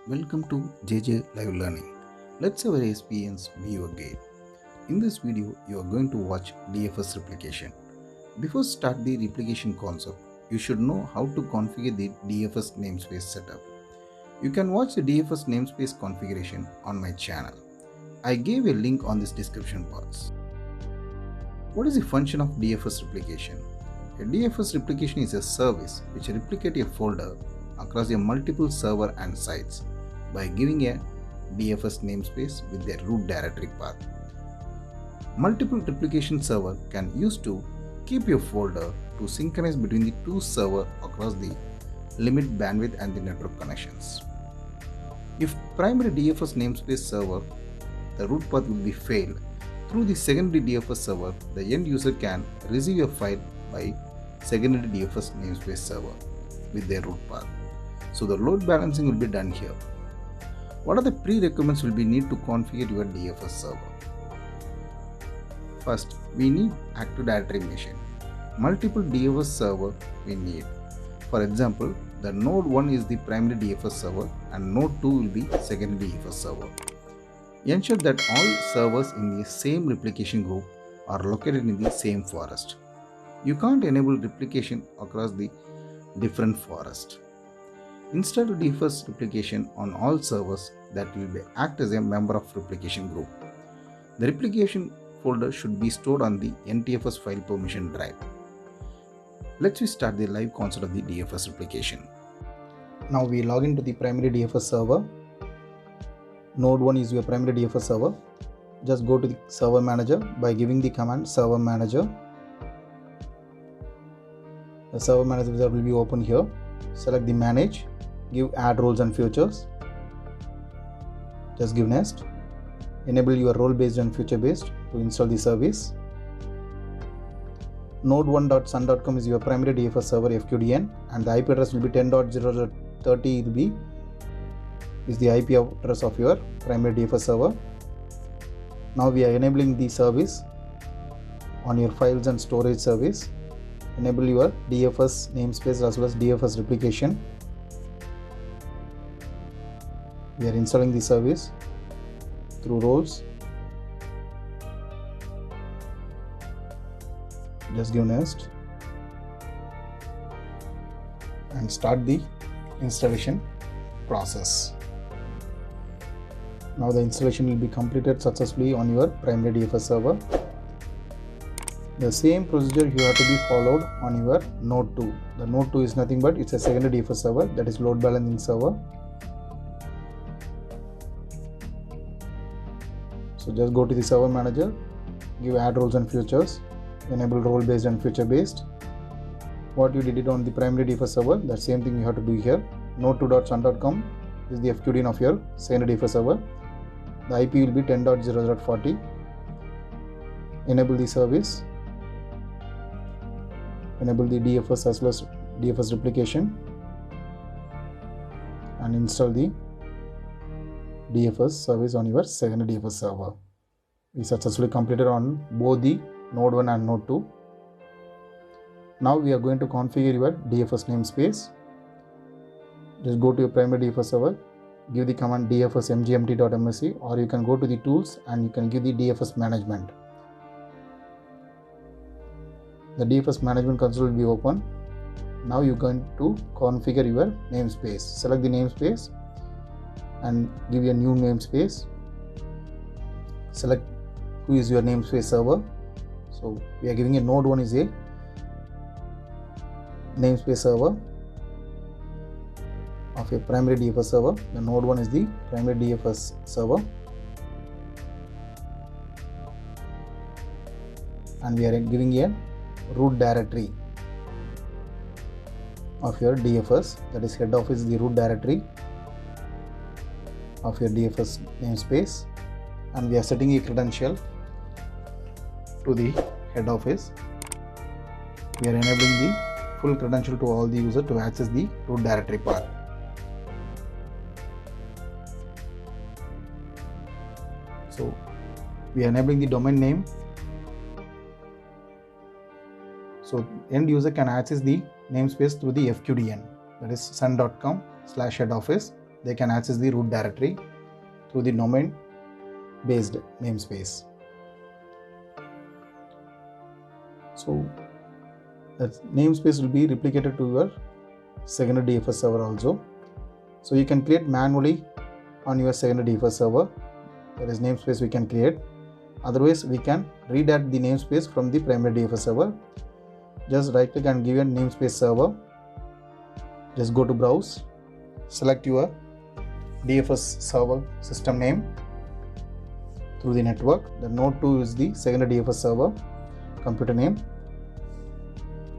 Welcome to JJ Live Learning. Let's have our experience view again. In this video, you are going to watch DFS replication. Before start the replication concept, you should know how to configure the DFS namespace setup. You can watch the DFS namespace configuration on my channel. I gave a link on this description box. What is the function of DFS replication? A DFS replication is a service which replicates a folder across a multiple server and sites by giving a DFS namespace with their root directory path. Multiple replication server can use to keep your folder to synchronize between the two servers across the limit bandwidth and the network connections. If primary DFS namespace server, the root path will be failed, through the secondary DFS server, the end user can receive a file by secondary DFS namespace server with their root path. So the load balancing will be done here. What are the prerequisites will be need to configure your DFS server? First, we need Active Directory machine. Multiple DFS server we need. For example, the node 1 is the primary DFS server and node 2 will be secondary DFS server. Ensure that all servers in the same replication group are located in the same forest. You can't enable replication across the different forest. Install DFS replication on all servers that will act as a member of replication group. The replication folder should be stored on the NTFS file permission drive. Let's start the live concept of the DFS replication. Now we log into the primary DFS server. Node 1 is your primary DFS server. Just go to the server manager by giving the command server manager. The server manager wizard will be open here. Select the manage. Give add roles and futures. Just give next. Enable your role based and future based to install the service. Node1.sun.com is your primary DFS server FQDN and the IP address will be 10.0.30 is the IP address of your primary DFS server. Now we are enabling the service on your files and storage service. Enable your DFS namespace as well as DFS replication. We are installing the service through roles. Just give next and start the installation process. Now the installation will be completed successfully on your primary DFS server. The same procedure you have to be followed on your node 2. The node 2 is nothing but it's a secondary DFS server, that is load balancing server. So just go to the server manager, give add roles and futures, enable role based and future based. What you did it on the primary DFS server, that same thing you have to do here. Node2.sun.com is the FQDN of your secondary DFS server. The IP will be 10.0.40. Enable the service. Enable the DFS as well as DFS replication and install the DFS service on your secondary DFS server. We successfully completed on both the node 1 and node 2. Now we are going to configure your DFS namespace. Just go to your primary DFS server, give the command dfs mgmt.msc, or you can go to the tools and you can give the DFS management. The DFS management console will be open. Now you are going to configure your namespace. Select the namespace and give your new namespace. Select who is your namespace server. So we are giving a node 1 is a namespace server of a primary DFS server. The node 1 is the primary DFS server and we are giving a root directory of your DFS, that is head office is the root directory of your DFS namespace, and we are setting a credential to the head office. We are enabling the full credential to all the users to access the root directory path. So we are enabling the domain name. So end user can access the namespace through the FQDN, that is sun.com/head office. they can access the root directory through the domain based namespace. So that namespace will be replicated to your secondary DFS server also. So you can create manually on your secondary DFS server. There is namespace we can create. Otherwise, we can redirect the namespace from the primary DFS server. Just right click and give a namespace server. Just go to browse, select your DFS server system name through the network. The node 2 is the secondary DFS server computer name.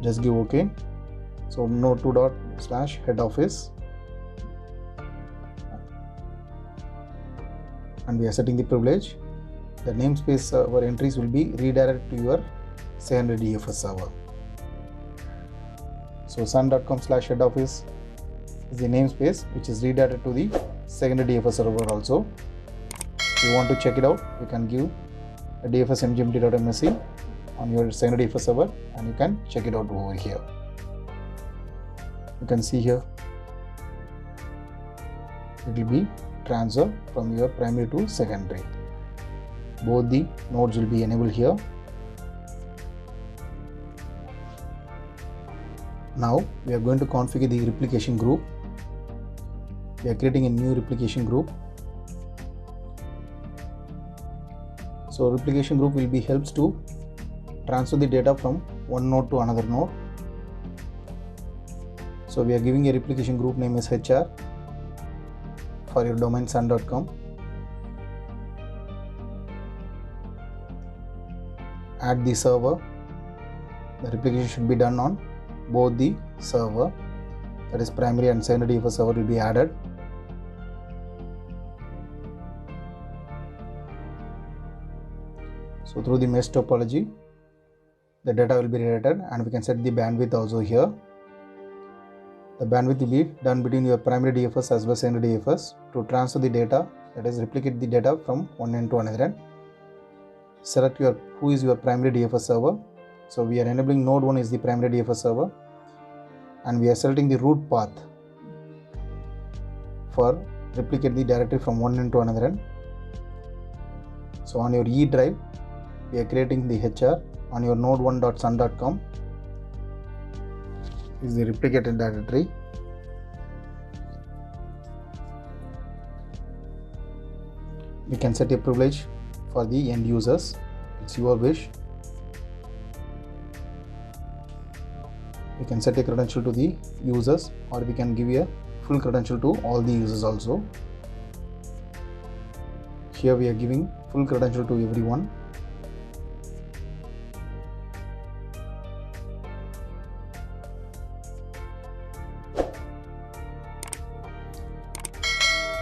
Just give OK. So node 2./head office, and we are setting the privilege. The namespace server entries will be redirected to your secondary DFS server. So sun.com/head office is the namespace which is redirected to the secondary DFS server also. If you want to check it out, you can give a dfsmgmt.msc on your secondary DFS server and you can check it out over here. You can see here it will be transfer from your primary to secondary. Both the nodes will be enabled here. Now we are going to configure the replication group. We are creating a new replication group. So replication group will be helps to transfer the data from one node to another node. So we are giving a replication group name as HR for your domain sun.com. Add the server. The replication should be done on both the server, that is primary and secondary DFS server will be added. So through the mesh topology, the data will be redirected, and we can set the bandwidth also here. The bandwidth will be done between your primary DFS as well as secondary DFS to transfer the data, that is replicate the data from one end to another end. Select who is your primary DFS server. So we are enabling node 1 is the primary DFS server, and we are selecting the root path for replicate the directory from one end to another end. So on your E drive, we are creating the HR on your node1.sun.com is the replicated directory. We can set a privilege for the end users. It's your wish. We can set a credential to the users, or we can give a full credential to all the users also. Here we are giving full credential to everyone.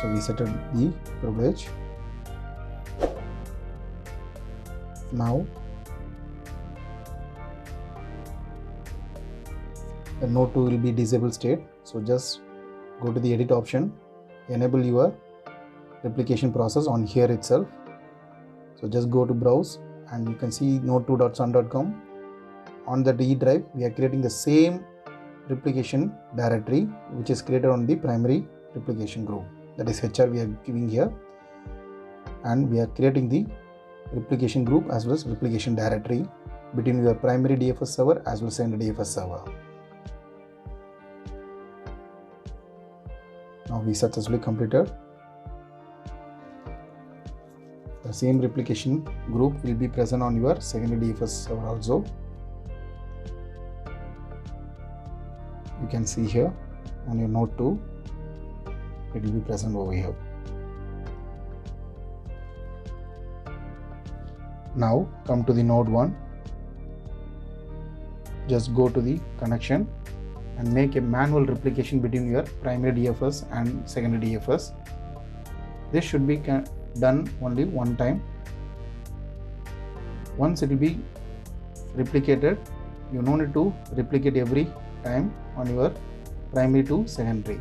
So we set the privilege. Now the node 2 will be disabled state. So just go to the edit option, enable your replication process on here itself. So just go to browse and you can see node2.sun.com. On the D drive, we are creating the same replication directory which is created on the primary replication group, that is HR we are giving here, and we are creating the replication group as well as replication directory between your primary DFS server as well as secondary DFS server. Now we successfully completed. The same replication group will be present on your secondary DFS server also. You can see here on your node 2, it will be present over here. Now come to the node 1. Just go to the connection and make a manual replication between your primary DFS and secondary DFS. This should be done only one time. Once it will be replicated, you no need to replicate every time on your primary to secondary.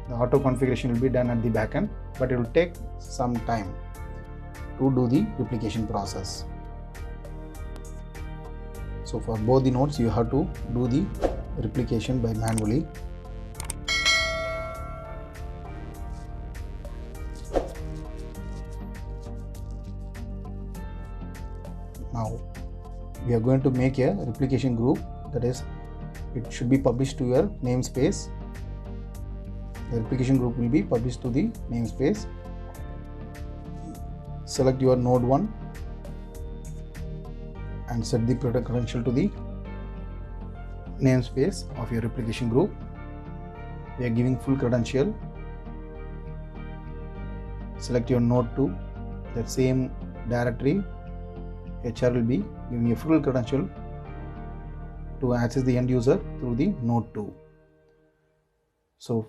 The auto configuration will be done at the backend, but it will take some time to do the replication process. So for both the nodes, you have to do the replication by manually. Now we are going to make a replication group, that is, it should be published to your namespace. The replication group will be published to the namespace. Select your node 1 and set the product credential to the namespace of your replication group. We are giving full credential. Select your node 2, that same directory HR will be giving a full credential to access the end user through the node 2. So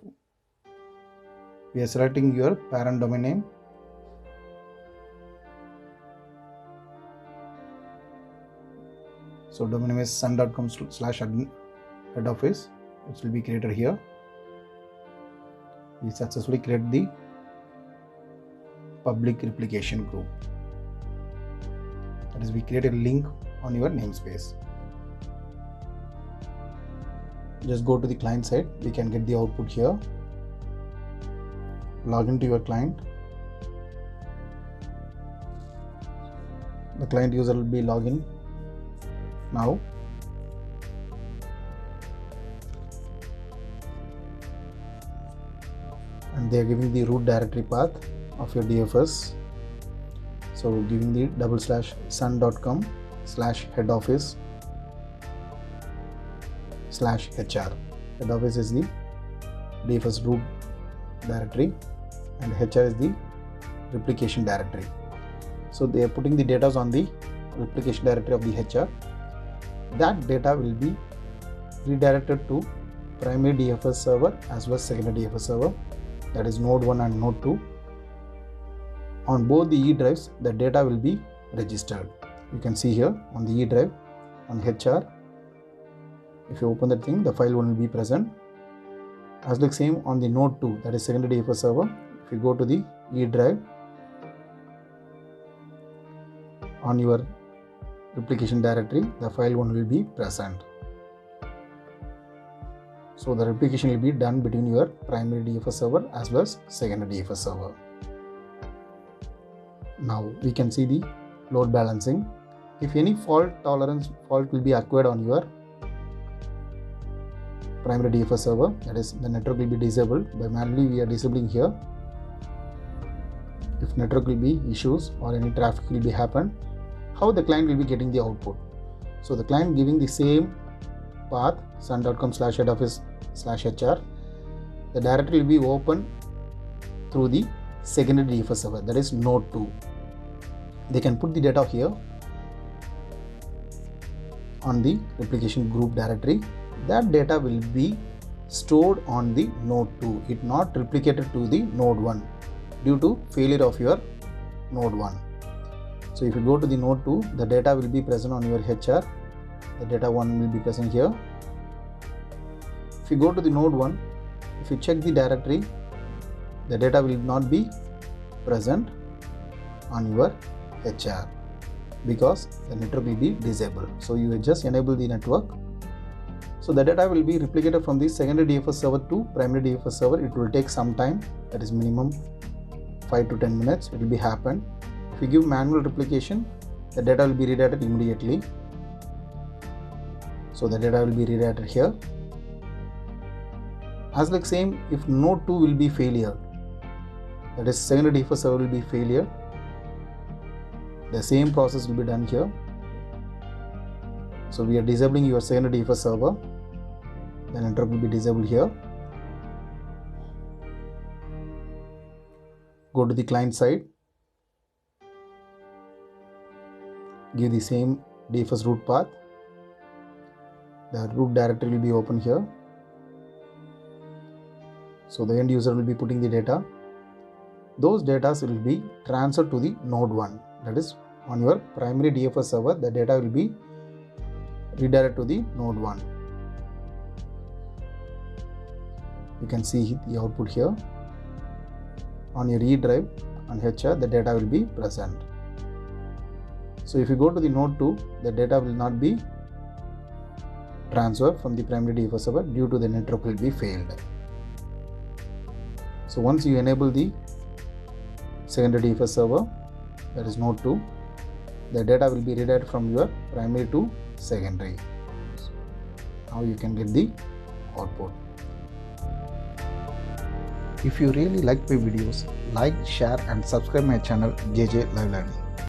we are selecting your parent domain name. So domain name is sun.com/admin head office. It will be created here. We successfully create the public replication group. That is, we create a link on your namespace. Just go to the client side. We can get the output here. Log into your client. The client user will be login now. And they are giving the root directory path of your DFS. So giving the /sun.com/head office/HR. Head office is the DFS root directory and HR is the replication directory. So they are putting the data on the replication directory of the HR. That data will be redirected to primary DFS server as well as secondary DFS server, that is node 1 and node 2. On both the E drives, the data will be registered. You can see here on the E drive, on HR, if you open that thing, the file 1 will be present. As like same on the node 2, that is secondary DFS server, if you go to the E drive, on your replication directory, the file 1 will be present. So the replication will be done between your primary DFS server as well as secondary DFS server. Now we can see the load balancing. If any fault will be acquired on your primary DFS server, that is, the network will be disabled. By manually we are disabling here. If network will be issues or any traffic will be happen, how the client will be getting the output? So the client giving the same path, sun.com/head office/HR. The directory will be open through the secondary DFS server, that is node 2. They can put the data here on the replication group directory. That data will be stored on the node 2. It not replicated to the node 1 due to failure of your node 1. So if you go to the node 2, the data will be present on your HR. The data 1 will be present here. If you go to the node 1, if you check the directory, the data will not be present on your HR because the network will be disabled. So you will just enable the network. So the data will be replicated from the secondary DFS server to primary DFS server. It will take some time, that is minimum 5 to 10 minutes. It will be happen. If you give manual replication, the data will be redirected immediately. So the data will be redirected here. As like same, if node 2 will be failure, that is secondary DFS server will be failure, the same process will be done here. So we are disabling your secondary DFS server, the network will be disabled here. Go to the client side, give the same DFS root path, the root directory will be open here. So the end user will be putting the data. Those data will be transferred to the node 1, that is on your primary DFS server. The data will be redirected to the node 1. You can see the output here. On your E drive on HR, the data will be present. So if you go to the node 2, the data will not be transferred from the primary DFS server due to the network will be failed. So once you enable the secondary DFS server, that is node 2, the data will be redirected from your primary to secondary. Now you can get the output. If you really like my videos, like, share and subscribe my channel JJ Live Learning.